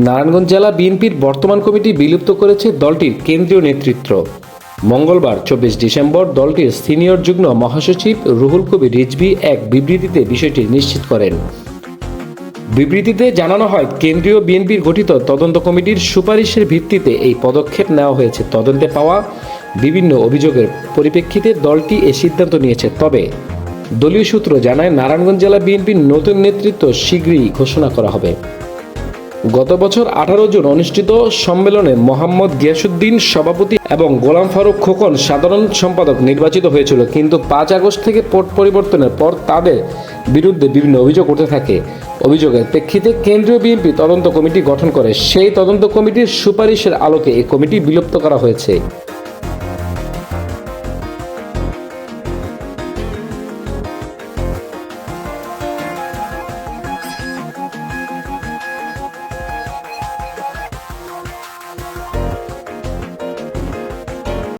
নারায়ণগঞ্জ জেলা বিএনপির বর্তমান কমিটি বিলুপ্ত করেছে দলটির কেন্দ্রীয় নেতৃত্ব। মঙ্গলবার 24 ডিসেম্বর দলটির সিনিয়র যুগ্ম মহাসচিব রুহুল কবির রিজভী এক বিবৃতিতে বিষয়টি নিশ্চিত করেন। বিবৃতিতে জানানো হয়, কেন্দ্রীয় বিএনপির গঠিত তদন্ত কমিটির সুপারিশের ভিত্তিতে এই পদক্ষেপ নেওয়া হয়েছে। তদন্তে পাওয়া বিভিন্ন অভিযোগের পরিপ্রেক্ষিতে দলটি এ সিদ্ধান্ত নিয়েছে। তবে দলীয় সূত্র জানায়, নারায়ণগঞ্জ জেলা বিএনপির নতুন নেতৃত্ব শীঘ্রই ঘোষণা করা হবে। গত বছর 18 জুন অনুষ্ঠিত সম্মেলনে মোহাম্মদ গিয়াসউদ্দিন সভাপতি এবং গোলাম ফারুক খোকন সাধারণ সম্পাদক নির্বাচিত হয়েছিল, কিন্তু 5 আগস্ট থেকে পট পরিবর্তনের পর তাদের বিরুদ্ধে বিভিন্ন অভিযোগ উঠতে থাকে। অভিযোগের প্রেক্ষিতে কেন্দ্রীয় বিএনপি তদন্ত কমিটি গঠন করে। সেই তদন্ত কমিটির সুপারিশের আলোকে এই কমিটি বিলুপ্ত করা হয়েছে।